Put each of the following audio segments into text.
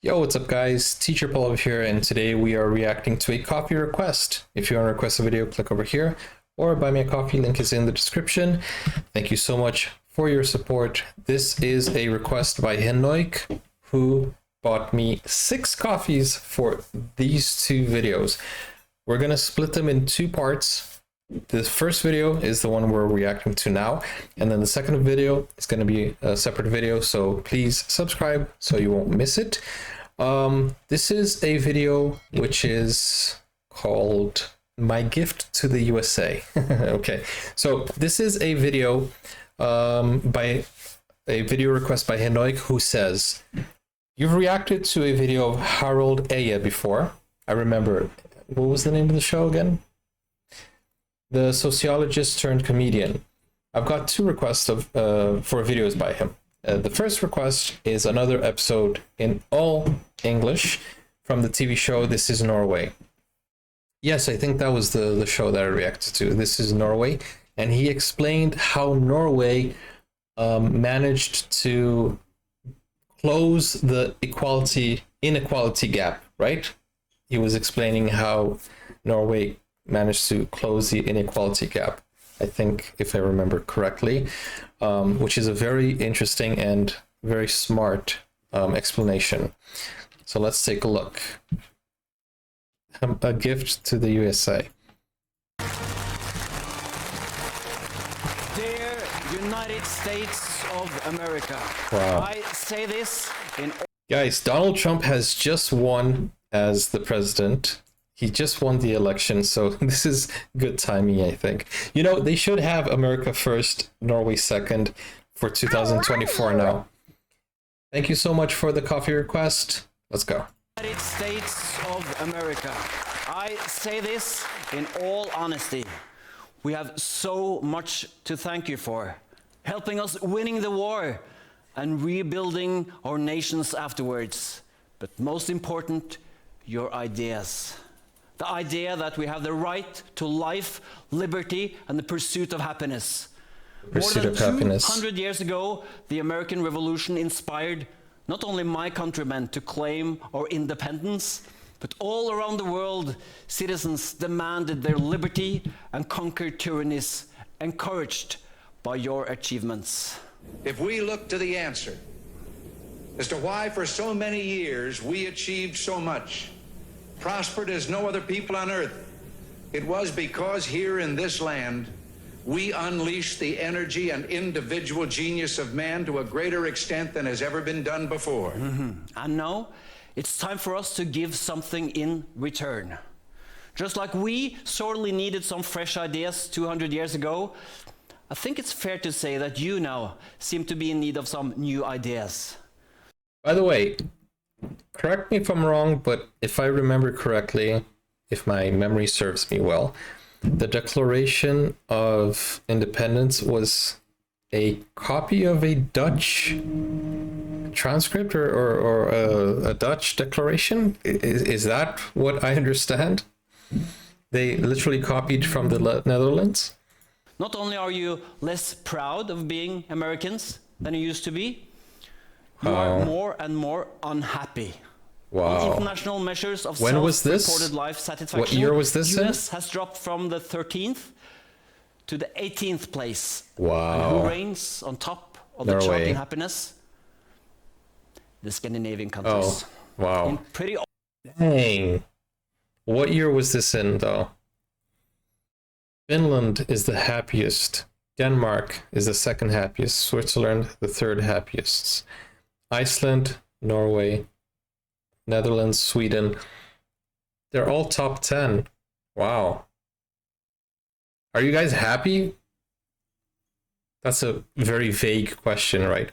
Yo, what's up guys? Teacher Paul here, and today we are reacting to a coffee request. If you want to request a video, click over here or buy me a coffee, link is in the description. Thank you so much for your support. This is a request by Nordic, who bought me 6 coffees for these 2 videos. We're gonna split them in 2 parts. The first video is the one we're reacting to now, and then the second video is going to be a separate video, so please subscribe so you won't miss it. This is a video which is called My Gift to the USA. Okay, so this is a video by a video request by Nordic, who says, you've reacted to a video of Harold Eje before. I remember, what was the name of the show again? The sociologist turned comedian. I've got 2 requests for videos by him. The first request is another episode in all English from the TV show This is Norway. Yes, I think that was the show that I reacted to. This is Norway. And he explained how Norway managed to close the inequality gap, right? He was explaining how Norway managed to close the inequality gap, I think, if I remember correctly, which is a very interesting and very smart explanation. So let's take a look. A gift to the USA. Dear United States of America, Wow. I say this in... Guys, Donald Trump has just won as the president. He just won the election, so this is good timing, I think. You know, they should have America first, Norway second for 2024 now. Thank you so much for the coffee request. Let's go. United States of America, I say this in all honesty. We have so much to thank you for, helping us winning the war and rebuilding our nations afterwards. But most important, your ideas. The idea that we have the right to life, liberty, and the pursuit of happiness. Pursuit More of than happiness. 200 years ago, the American Revolution inspired not only my countrymen to claim our independence, but all around the world, citizens demanded their liberty and conquered tyrannies, encouraged by your achievements. If we look to the answer as to why for so many years we achieved so much, prospered as no other people on earth, it was because here in this land we unleashed the energy and individual genius of man to a greater extent than has ever been done before. And now it's time for us to give something in return. Just like we sorely needed some fresh ideas 200 years ago, I think it's fair to say that you now seem to be in need of some new ideas. By the way, correct me if I'm wrong, but if I remember correctly, if my memory serves me well, the Declaration of Independence was a copy of a Dutch transcript or a Dutch declaration? Is that what I understand? They literally copied from the Netherlands? Not only are you less proud of being Americans than you used to be, you are more and more unhappy. Wow. On international measures of When was this? self-reported life satisfaction, What year was this in? US has dropped from the 13th to the 18th place. Wow. And who reigns on top of the chart Norway. in happiness? The Scandinavian countries. Oh, wow. In pretty Dang. What year was this in, though? Finland is the happiest. Denmark is the second happiest. Switzerland, the third happiest. Iceland, Norway, Netherlands, Sweden. They're all top 10. Wow. Are you guys happy? That's a very vague question, right?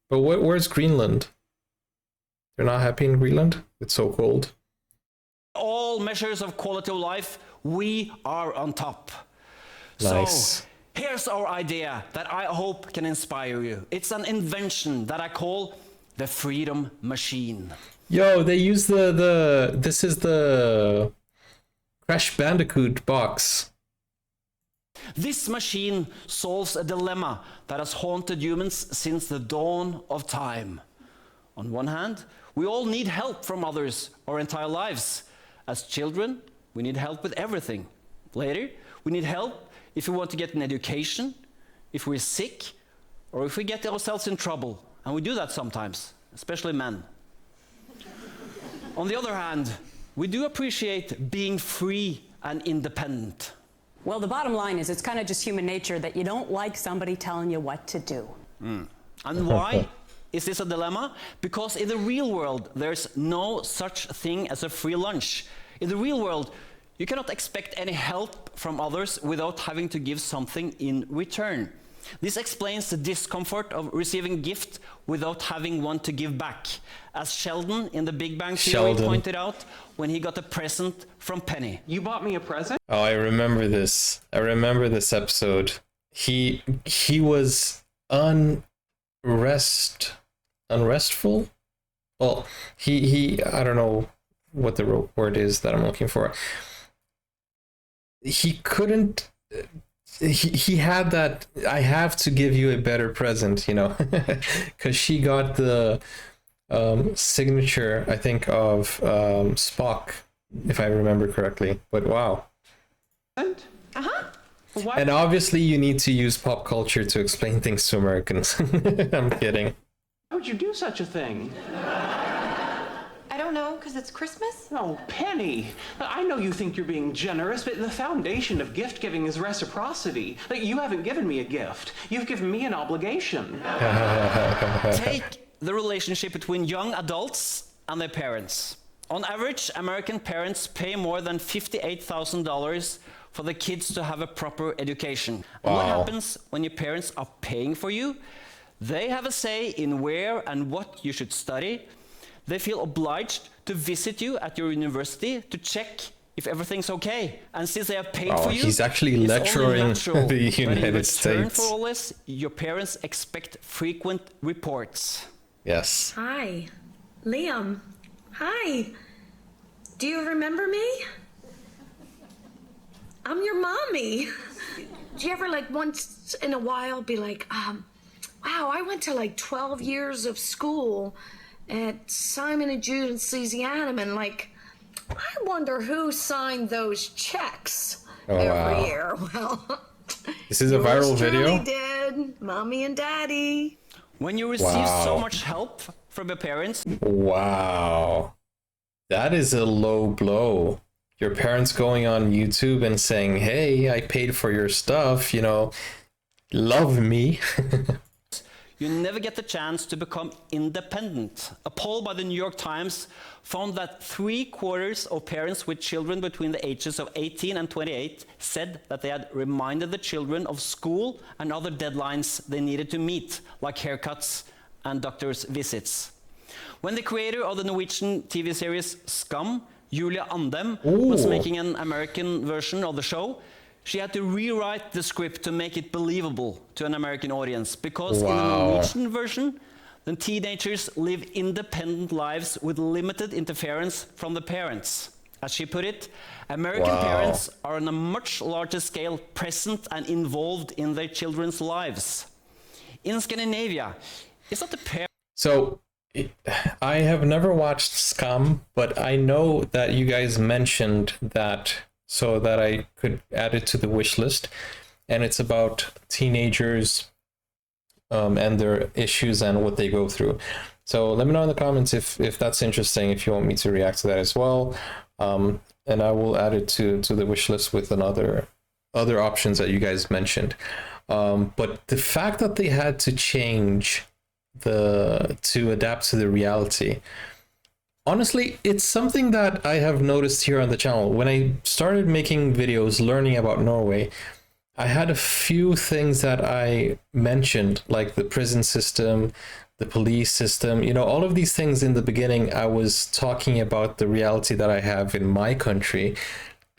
But where's Greenland? They're not happy in Greenland? It's so cold. all measures of quality of life, we are on top. Nice. So here's our idea that I hope can inspire you. It's an invention that I call the Freedom Machine. Yo, they use this is the Crash Bandicoot box. This machine solves a dilemma that has haunted humans since the dawn of time. On one hand, We all need help from others our entire lives. As children, we need help with everything. Later, we need help if we want to get an education, if we're sick, or if we get ourselves in trouble. And we do that sometimes, especially men. On the other hand, we do appreciate being free and independent. Well, the bottom line is it's kind of just human nature that you don't like somebody telling you what to do. And why is this a dilemma? Because in the real world, there's no such thing as a free lunch. In the real world, you cannot expect any help from others without having to give something in return. This explains the discomfort of receiving a gift without having one to give back, as Sheldon in the Big Bang Theory pointed out when he got a present from Penny. You bought me a present? Oh, I remember this. I remember this episode. He was unrestful. Well, he I don't know what the word is that I'm looking for. He couldn't. He had that, I have to give you a better present, you know, because she got the signature, I think, of Spock, if I remember correctly. But wow. Uh-huh. And obviously you need to use pop culture to explain things to Americans. I'm kidding. Why would you do such a thing? I don't know, because it's Christmas? Oh, Penny, I know you think you're being generous, but the foundation of gift giving is reciprocity. Like, you haven't given me a gift. You've given me an obligation. Take the relationship between young adults and their parents. On average, American parents pay more than $58,000 for the kids to have a proper education. And what happens when your parents are paying for you? They have a say in where and what you should study. They feel obliged to visit you at your university to check if everything's okay. And since they have paid for you, he's actually lecturing the United States. For all this, your parents expect frequent reports. Yes. Hi, Liam. Hi. Do you remember me? I'm your mommy. Do you ever, like, once in a while be like, wow, I went to like 12 years of school at Simon & Jude's and like, I wonder who signed those checks every year. Well, this is a viral video. Did Mommy and Daddy. When you receive so much help from your parents, wow, that is a low blow. Your parents going on YouTube and saying, hey, I paid for your stuff, you know, love me. you never get the chance to become independent. A poll by the New York Times found that 3/4 of parents with children between the ages of 18 and 28 said that they had reminded the children of school and other deadlines they needed to meet, like haircuts and doctor's visits. When the creator of the Norwegian TV series Skam, Julia Andem, was making an American version of the show, she had to rewrite the script to make it believable to an American audience, because in the Norwegian version, the teenagers live independent lives with limited interference from the parents. As she put it, American parents are on a much larger scale present and involved in their children's lives. In Scandinavia, it's not the parents. So, I have never watched Skam, but I know that you guys mentioned that so that I could add it to the wish list. And it's about teenagers and their issues and what they go through. So let me know in the comments if that's interesting, if you want me to react to that as well. And I will add it to the wish list with other options that you guys mentioned. But the fact that they had to change to adapt to the reality, honestly, it's something that I have noticed here on the channel. When I started making videos learning about Norway, I had a few things that I mentioned, like the prison system, the police system, you know, all of these things in the beginning. I was talking about the reality that I have in my country.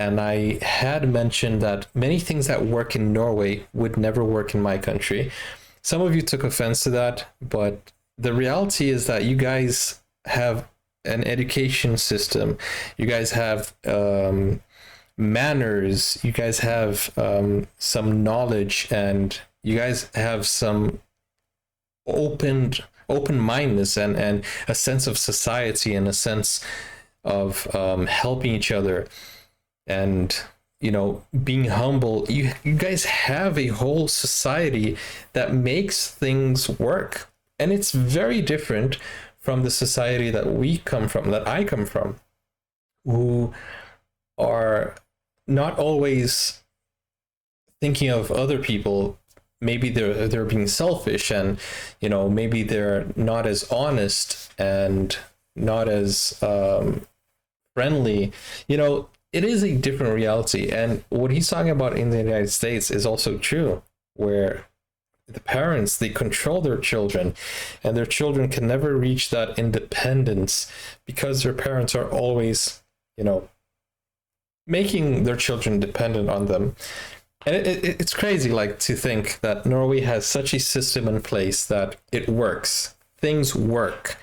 And I had mentioned that many things that work in Norway would never work in my country. Some of you took offense to that, but the reality is that you guys have an education system. You guys have manners. You guys have some knowledge, and you guys have some opened open-mindedness and a sense of society and a sense of helping each other and, you know, being humble. You guys have a whole society that makes things work, and it's very different from the society that we come from, that I come from, who are not always thinking of other people. Maybe they're being selfish, and, you know, maybe they're not as honest and not as friendly. You know, it is a different reality, and what he's talking about in the United States is also true, where the parents, they control their children, and their children can never reach that independence because their parents are always, you know, making their children dependent on them. And it's crazy, like, to think that Norway has such a system in place that it works. Things work.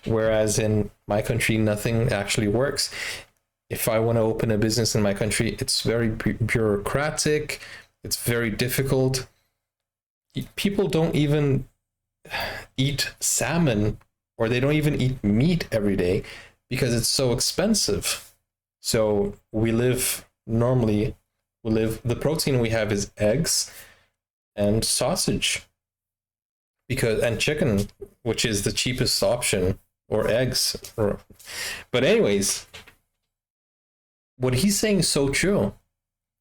Whereas in my country, nothing actually works. If I want to open a business in my country, it's very bureaucratic. It's very difficult. People don't even eat salmon, or they don't even eat meat every day because it's so expensive. So the protein we have is eggs and sausage, and chicken, which is the cheapest option, or eggs. But anyways, what he's saying is so true.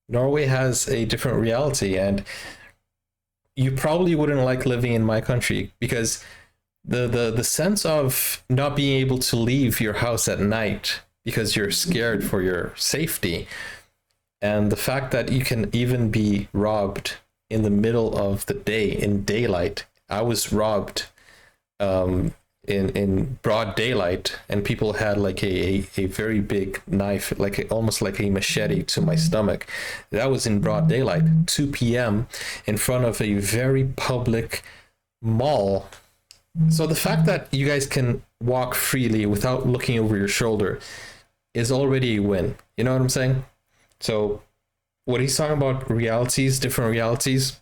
Norway has a different reality, and you probably wouldn't like living in my country because the sense of not being able to leave your house at night because you're scared for your safety, and the fact that you can even be robbed in the middle of the day, in daylight. I was robbed in broad daylight, and people had like a very big knife, almost like a machete, to my stomach. That was in broad daylight, 2 p.m. in front of a very public mall. So the fact that you guys can walk freely without looking over your shoulder is already a win. You know what I'm saying? So what he's talking about, realities, different realities,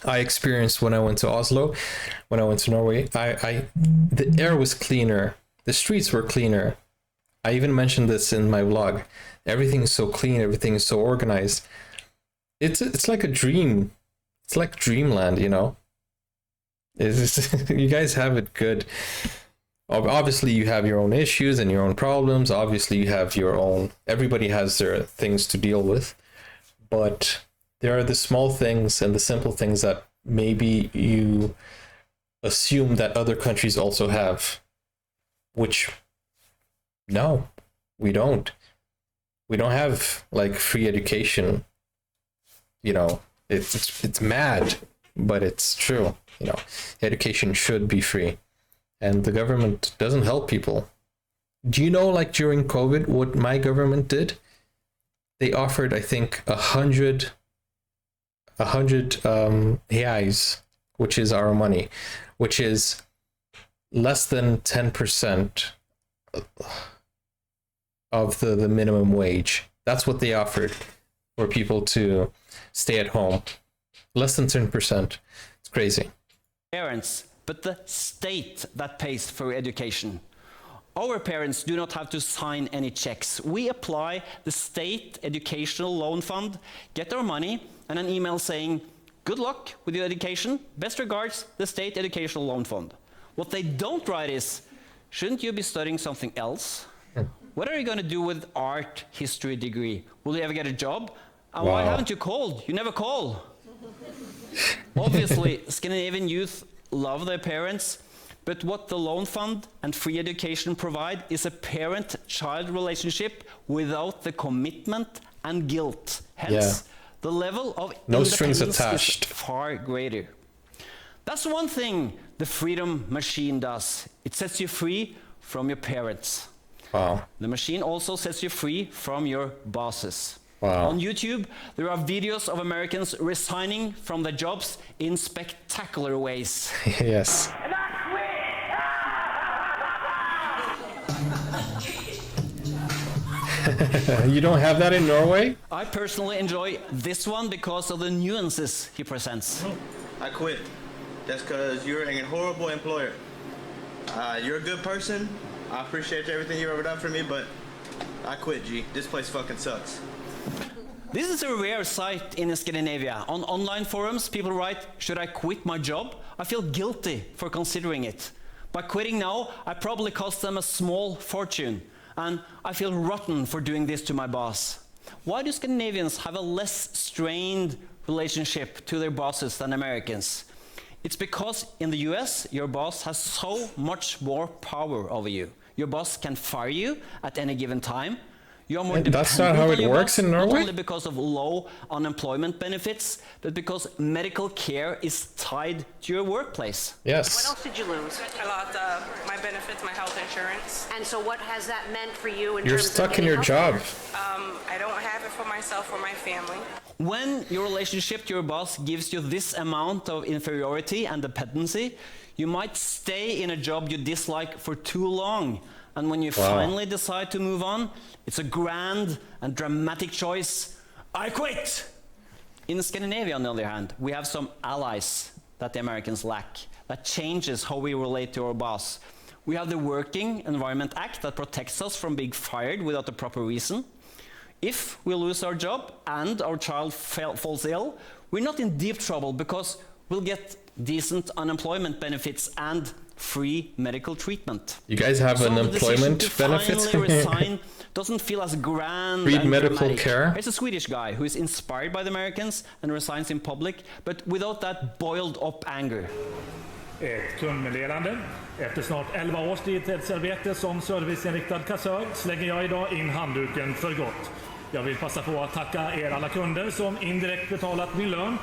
I experienced when I went to Oslo, when I went to Norway. The air was cleaner, the streets were cleaner. I even mentioned this in my vlog. Everything is so clean, everything is so organized. It's like a dream. It's like dreamland, you know. You guys have it good. Obviously, you have your own issues and your own problems. Obviously, you have your own. Everybody has their things to deal with, but there are the small things and the simple things that maybe you assume that other countries also have, which, no, we don't. We don't have like free education. You know, it's mad, but it's true. You know, education should be free, and the government doesn't help people. Do you know, like, during COVID, what my government did? They offered, I think, 100 reais, which is our money, which is less than 10% of the minimum wage. That's what they offered for people to stay at home. Less than 10%. It's crazy. Parents, but the state that pays for education. Our parents do not have to sign any checks. We apply the state educational loan fund, get our money, and an email saying, good luck with your education. Best regards, the state educational loan fund. What they don't write is, shouldn't you be studying something else? What are you going to do with art history degree? Will you ever get a job? And why haven't you called? You never call. Obviously, Scandinavian youth love their parents, but what the loan fund and free education provide is a parent-child relationship without the commitment and guilt. Hence, the level of no strings independence attached is far greater. That's one thing the freedom machine does. It sets you free from your parents. Wow. The machine also sets you free from your bosses. Wow. On YouTube, there are videos of Americans resigning from their jobs in spectacular ways. Yes. You don't have that in Norway? I personally enjoy this one because of the nuances he presents. I quit. That's because you're a horrible employer. You're a good person. I appreciate everything you've ever done for me, but I quit, G. This place fucking sucks. This is a rare sight in Scandinavia. On online forums, people write, should I quit my job? I feel guilty for considering it. By quitting now, I probably cost them a small fortune. And I feel rotten for doing this to my boss. Why do Scandinavians have a less strained relationship to their bosses than Americans? It's because in the US, your boss has so much more power over you. Your boss can fire you at any given time. You're more That's not how it works in Norway? Not only because of low unemployment benefits, but because medical care is tied to your workplace. Yes. What else did you lose? I lost my benefits, my health insurance. And so what has that meant for you in You're terms stuck of in your job. I don't have it for myself or my family. When your relationship to your boss gives you this amount of inferiority and dependency, you might stay in a job you dislike for too long. And when you finally decide to move on, it's a grand and dramatic choice. I quit! In Scandinavia, on the other hand, we have some allies that the Americans lack. That changes how we relate to our boss. We have the Working Environment Act that protects us from being fired without a proper reason. If we lose our job and our child falls ill, we're not in deep trouble because we'll get decent unemployment benefits and free medical treatment. You guys have an employment benefit? Finally resign doesn't feel as grand Free and medical dramatic. care? There's a Swedish guy who is inspired by the Americans and resigns in public, but without that boiled up anger. Ett kundmeddelande. Efter snart 11 års deltidsarbete som serviceinriktad kassör slänger jag idag in handduken för gott. Jag vill passa på att tacka er alla kunder som indirekt betalat min lön.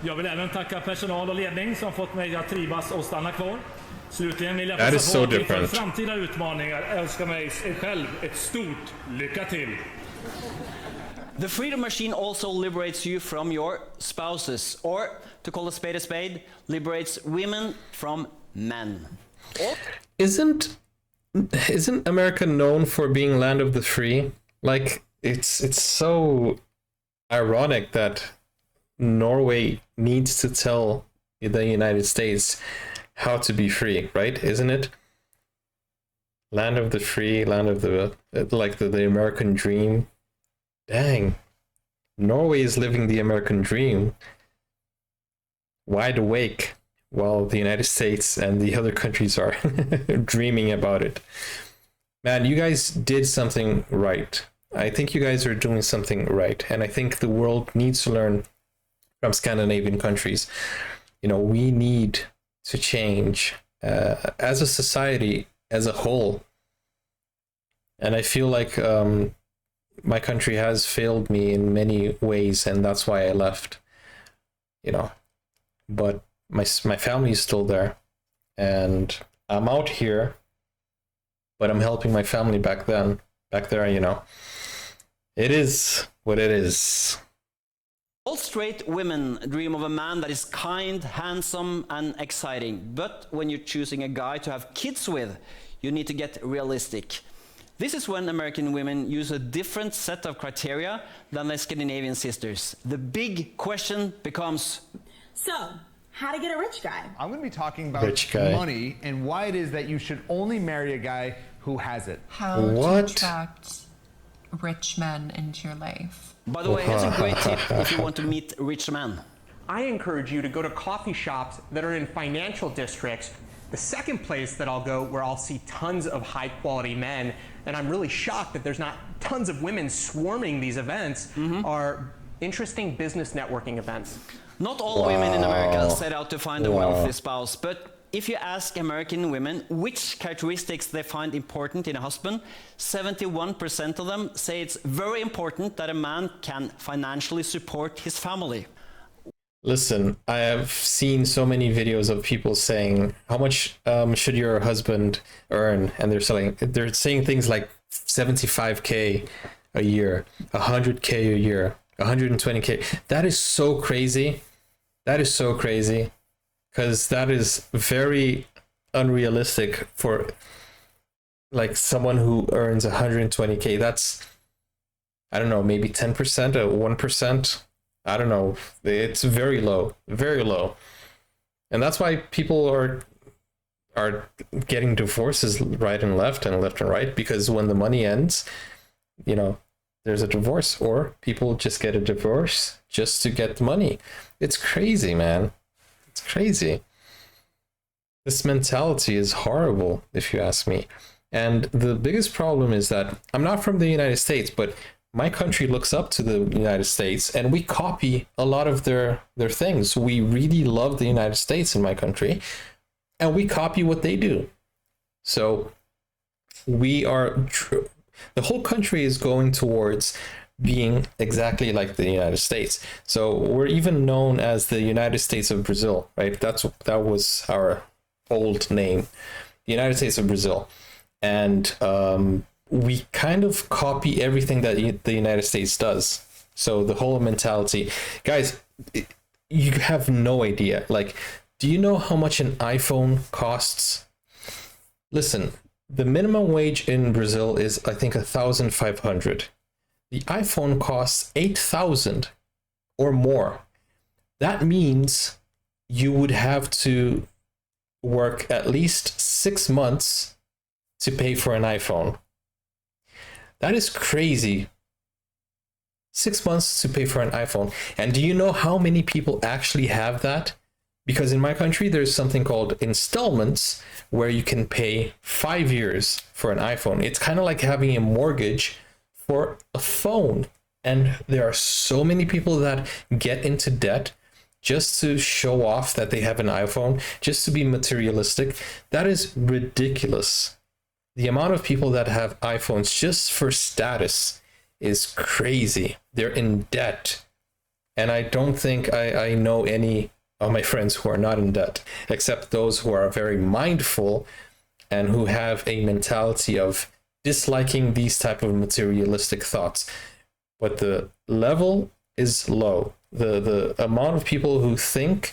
Jag vill även tacka personal och ledning som fått mig att trivas och stanna kvar. Slutligen vill jag passa på att inför framtida utmaningar önska mig själv ett stort lycka till. The freedom machine also liberates you from your spouses, or, to call a spade, liberates women from men. Isn't America known for being land of the free? Like, it's so ironic that Norway needs to tell the United States how to be free, right? Isn't it? Land of the free, land of the, like the American dream. Dang. Norway is living the American dream, wide awake, while the United States and the other countries are dreaming about it. Man, you guys did something right. I think you guys are doing something right. And I think the world needs to learn from Scandinavian countries. You know, we need to change as a society as a whole. And I feel like my country has failed me in many ways, and that's why I left, you know. But my family is still there, and I'm out here, but I'm helping my family back there, you know. It is what it is. All straight women dream of a man that is kind, handsome, and exciting. But when you're choosing a guy to have kids with, you need to get realistic. This is when American women use a different set of criteria than their Scandinavian sisters. The big question becomes... So, how to get a rich guy? I'm going to be talking about money and why it is that you should only marry a guy who has it. How to attract rich men into your life. By the way, here's a great tip if you want to meet rich men. I encourage you to go to coffee shops that are in financial districts. The second place that I'll go where I'll see tons of high quality men, and I'm really shocked that there's not tons of women swarming these events, are interesting business networking events. Not all women in America set out to find a wealthy spouse, but if you ask American women which characteristics they find important in a husband, 71% of them say it's very important that a man can financially support his family. Listen, I have seen so many videos of people saying, how much should your husband earn? And they're saying things like 75K a year, 100K a year, 120K. That is so crazy. That is so crazy. Because that is very unrealistic for like someone who earns 120K. That's, I don't know, maybe 10% or 1%. I don't know. It's very low, very low. And that's why people are are getting divorces right and left and right, because when the money ends, you know, there's a divorce, or people just get a divorce just to get the money. It's crazy, man. It's crazy. This mentality is horrible, if you ask me. And the biggest problem is that I'm not from the United States, but my country looks up to the United States, and we copy a lot of their things. We really love the United States in my country, and we copy what they do. So we are, the whole country is going towards being exactly like the United States. So we're even known as the United States of Brazil, right? That was our old name, the United States of Brazil. And we kind of copy everything that the United States does. So the whole mentality, guys, you have no idea. Like, do you know how much an iPhone costs? Listen, the minimum wage in Brazil is, I think, 1,500. The iPhone costs 8,000 or more. That means you would have to work at least 6 months to pay for an iPhone. That is crazy. 6 months to pay for an iPhone. And do you know how many people actually have that? Because in my country, there's something called installments, where you can pay 5 years for an iPhone. It's kind of like having a mortgage for a phone. And there are so many people that get into debt just to show off that they have an iPhone, just to be materialistic. That is ridiculous. The amount of people that have iPhones just for status is crazy. They're in debt. And I don't think I know any of my friends who are not in debt, except those who are very mindful and who have a mentality of disliking these type of materialistic thoughts. But the level is low. The amount of people who think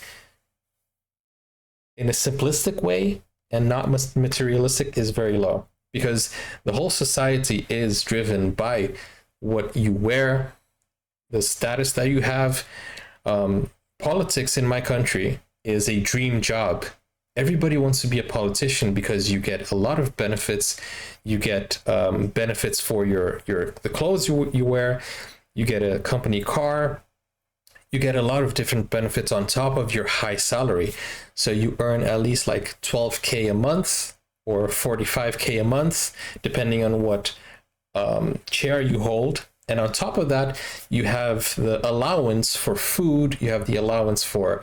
in a simplistic way and not materialistic is very low, because the whole society is driven by what you wear, the status that you have. Politics in my country is a dream job. Everybody wants to be a politician because you get a lot of benefits. You get benefits for the clothes you wear. You get a company car. You get a lot of different benefits on top of your high salary. So you earn at least like 12K a month or 45K a month, depending on what chair you hold. And on top of that, you have the allowance for food, you have the allowance for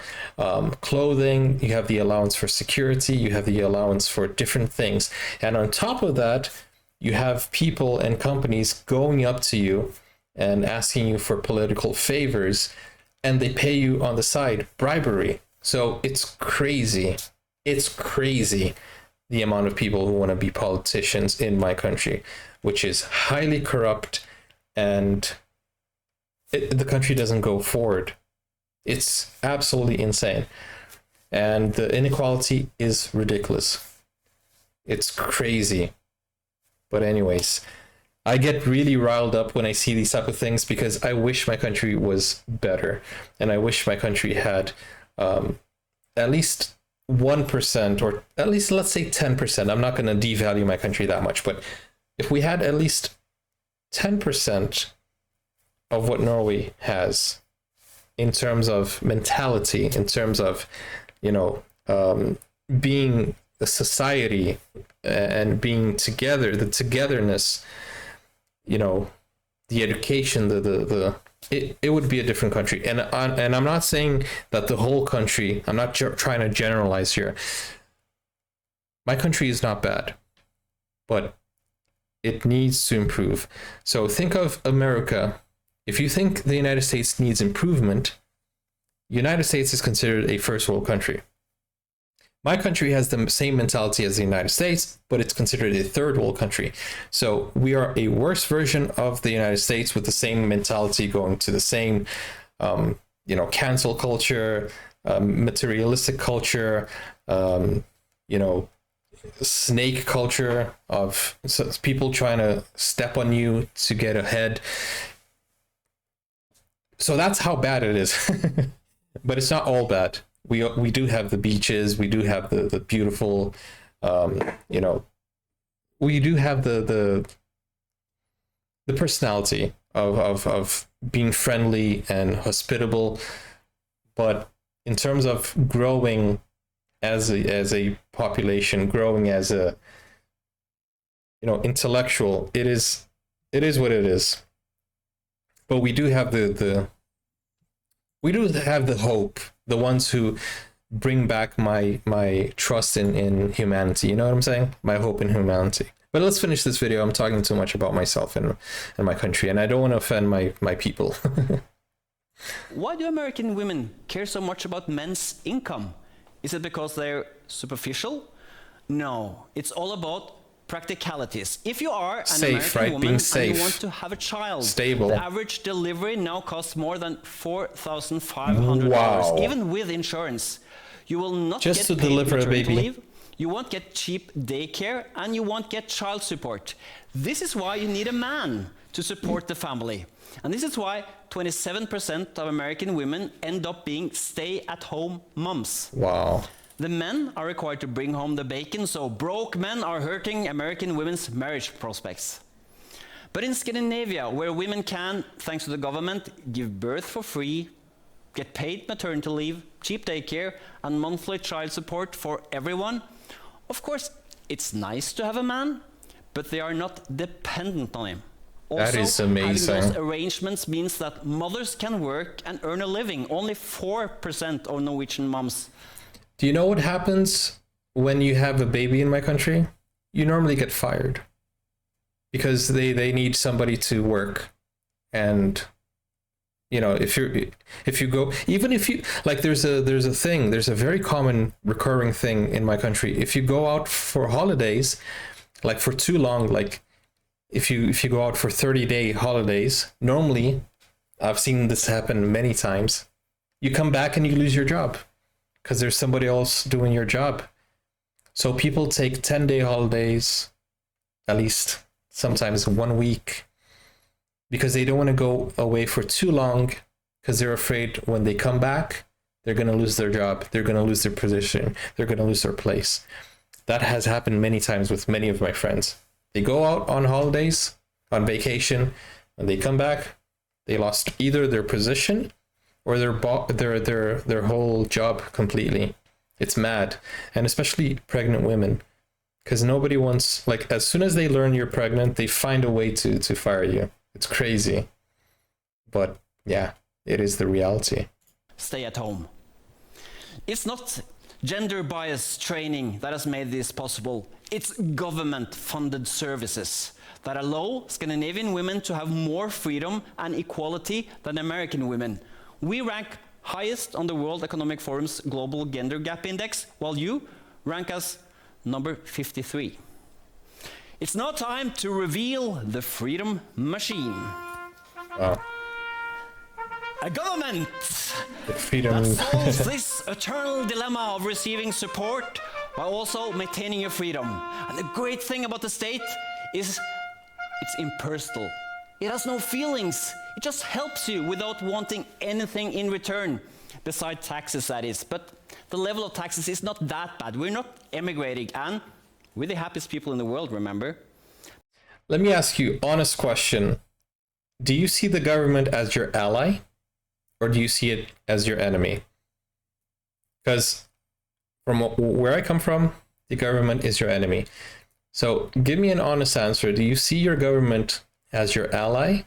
clothing, you have the allowance for security, you have the allowance for different things. And on top of that, you have people and companies going up to you and asking you for political favors, and they pay you on the side bribery. So it's crazy. It's crazy the amount of people who want to be politicians in my country, which is highly corrupt. And the country doesn't go forward. It's absolutely insane. And the inequality is ridiculous. It's crazy. But anyways, I get really riled up when I see these type of things, because I wish my country was better. And I wish my country had at least 1%, or at least, let's say 10%. I'm not going to devalue my country that much, but if we had at least 10% of what Norway has in terms of mentality, in terms of, being a society and being together, the togetherness, the education, it would be a different country. And I'm not saying that the whole country, I'm not trying to generalize here. My country is not bad, but it needs to improve. So think of America. If you think the United States needs improvement, United States is considered a first world country. My country has the same mentality as the United States, but it's considered a third world country. So we are a worse version of the United States, with the same mentality, going to the same, cancel culture, materialistic culture, snake culture of people trying to step on you to get ahead. So that's how bad it is. But it's not all bad. We do have the beaches, we do have the beautiful You know, we do have the personality of being friendly and hospitable, but in terms of growing as a population, growing as a, you know, intellectual, it is what it is. But we do have the hope, the ones who bring back my trust in humanity. You know what I'm saying? My hope in humanity. But let's finish this video. I'm talking too much about myself and my country, and I don't want to offend my people. Why do American women care so much about men's income? Is it because they're superficial? No, it's all about practicalities. If you are an Safe, American right? woman Being safe. and you want to have a child, Stable. the average delivery now costs more than $4,500, Wow. even with insurance. You will not Just get to paid deliver a maternity baby. leave, you won't get cheap daycare, and you won't get child support. This is why you need a man to support the family. And this is why 27% of American women end up being stay-at-home moms. Wow. The men are required to bring home the bacon, so broke men are hurting American women's marriage prospects. But in Scandinavia, where women can, thanks to the government, give birth for free, get paid maternity leave, cheap daycare, and monthly child support for everyone, of course, it's nice to have a man, but they are not dependent on him. Also, That is amazing. having those arrangements means that mothers can work and earn a living. Only 4% of Norwegian moms. Do you know what happens when you have a baby in my country? You normally get fired because they need somebody to work. And you know, if you go, even if you like, there's a very common recurring thing in my country. If you go out for holidays, like for too long, like if you go out for 30-day holidays, normally, I've seen this happen many times, you come back and you lose your job because there's somebody else doing your job. So people take 10-day holidays, at least sometimes 1 week, because they don't want to go away for too long, because they're afraid when they come back, they're going to lose their job, they're going to lose their position, they're going to lose their place. That has happened many times with many of my friends. They go out on holidays, on vacation, and they come back, they lost either their position or their whole job completely. It's mad. And especially pregnant women, because nobody wants, like, as soon as they learn you're pregnant, they find a way to fire you. It's crazy. But yeah, it is the reality. Stay at home. It's not gender bias training that has made this possible. It's government-funded services that allow Scandinavian women to have more freedom and equality than American women. We rank highest on the World Economic Forum's Global Gender Gap Index, while you rank as number 53. It's now time to reveal the freedom machine. Wow. A government Freedom. that solves this eternal dilemma of receiving support while also maintaining your freedom. And the great thing about the state is it's impersonal. It has no feelings. It just helps you without wanting anything in return, besides taxes, that is. But the level of taxes is not that bad. We're not emigrating, and we're the happiest people in the world, remember? Let me ask you, honest question. Do you see the government as your ally, or do you see it as your enemy? Because from where I come from, the government is your enemy. So give me an honest answer. Do you see your government as your ally,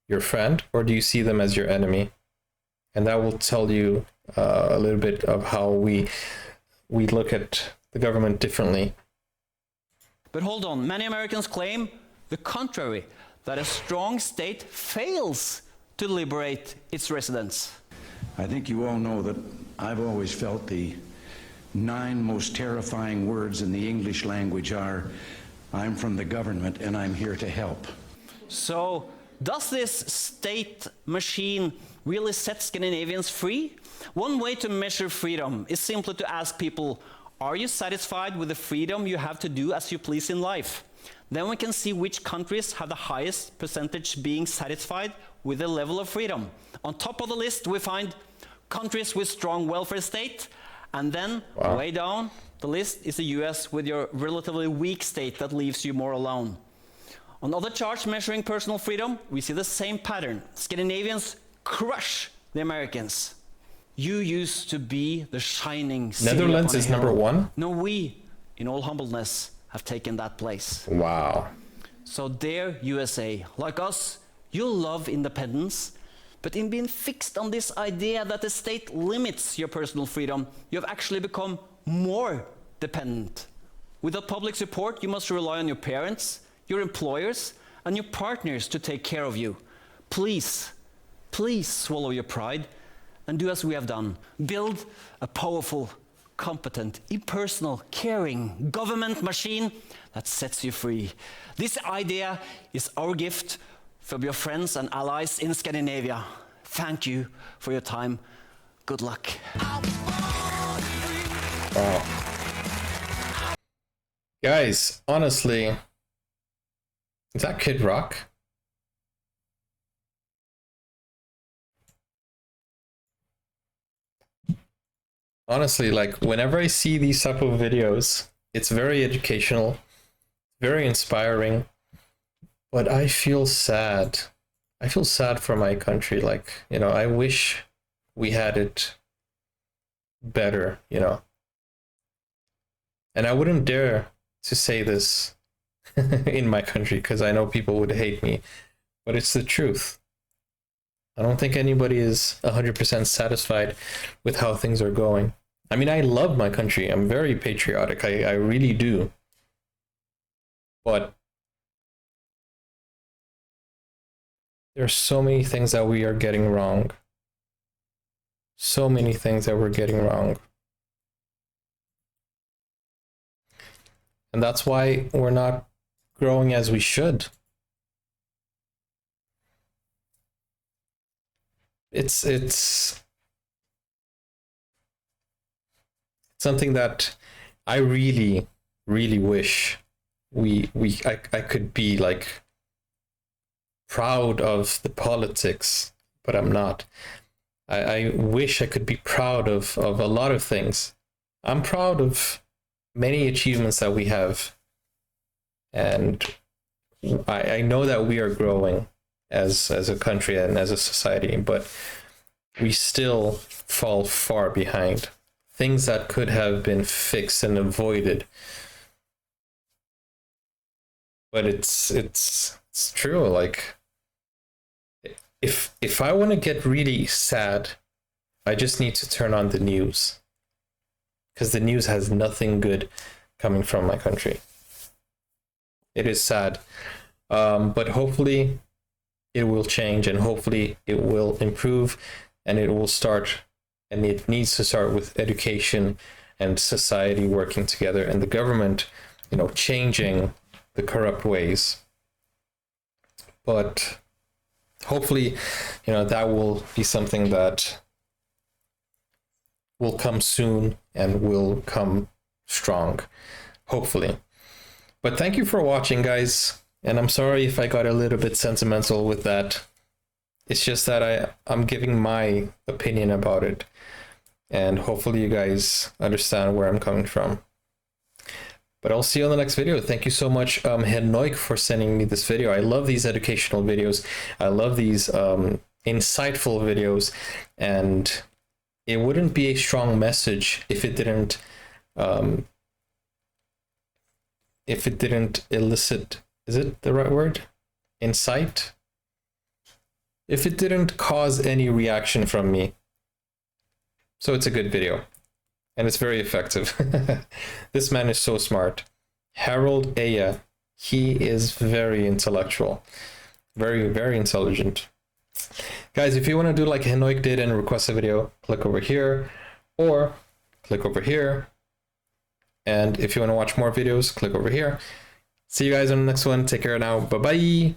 your friend, or do you see them as your enemy? And that will tell you a little bit of how we look at the government differently. But hold on, many Americans claim the contrary, that a strong state fails to liberate its residents. I think you all know that I've always felt the 9 most terrifying words in the English language are, I'm from the government and I'm here to help. So, does this state machine really set Scandinavians free? One way to measure freedom is simply to ask people, are you satisfied with the freedom you have to do as you please in life? Then we can see which countries have the highest percentage being satisfied with the level of freedom. On top of the list, we find countries with strong welfare state And then, way down the list is the US with your relatively weak state that leaves you more alone. On other charts measuring personal freedom, we see the same pattern. Scandinavians crush the Americans. You used to be the shining city Netherlands upon a is hill. number 1? No, we, in all humbleness, have taken that place. Wow. So dear USA, like us, you love independence, but in being fixed on this idea that the state limits your personal freedom, you have actually become more dependent. Without public support, you must rely on your parents, your employers, and your partners to take care of you. Please, please swallow your pride and do as we have done. Build a powerful, competent, impersonal, caring government machine that sets you free. This idea is our gift from your friends and allies in Scandinavia. Thank you for your time. Good luck. Wow. Guys, honestly, is that Kid Rock? Honestly, like, whenever I see these type of videos, it's very educational, very inspiring, but I feel sad. I feel sad for my country. Like, you know, I wish we had it better, you know. And I wouldn't dare to say this in my country because I know people would hate me, but it's the truth. I don't think anybody is 100% satisfied with how things are going. I mean, I love my country. I'm very patriotic. I really do. But there's so many things that we are getting wrong. So many things that we're getting wrong. And that's why we're not growing as we should. It's something that I really wish I could be like proud of the politics, but I'm not. I wish I could be proud of a lot of things. I'm proud of many achievements that we have, and I know that we are growing as a country and as a society, but we still fall far behind. Things that could have been fixed and avoided. But it's true. Like, if I want to get really sad, I just need to turn on the news, because the news has nothing good coming from my country. It is sad, but hopefully it will change, and hopefully it will improve, and it will start, and it needs to start with education and society working together, and the government, you know, changing the corrupt ways. But hopefully, you know, that will be something that will come soon and will come strong, hopefully. But thank you for watching, guys. And I'm sorry if I got a little bit sentimental with that. It's just that I'm giving my opinion about it. And hopefully you guys understand where I'm coming from. But I'll see you on the next video. Thank you so much, Henoik, for sending me this video. I love these educational videos. I love these insightful videos. And it wouldn't be a strong message if it didn't elicit, is it the right word? Insight? If it didn't cause any reaction from me. So it's a good video. And it's very effective. This man is so smart. Harold Eya. He is very intellectual. Very, very intelligent. Guys, if you want to do like Henoik did and request a video, click over here. Or click over here. And if you want to watch more videos, click over here. See you guys on the next one. Take care now. Bye-bye.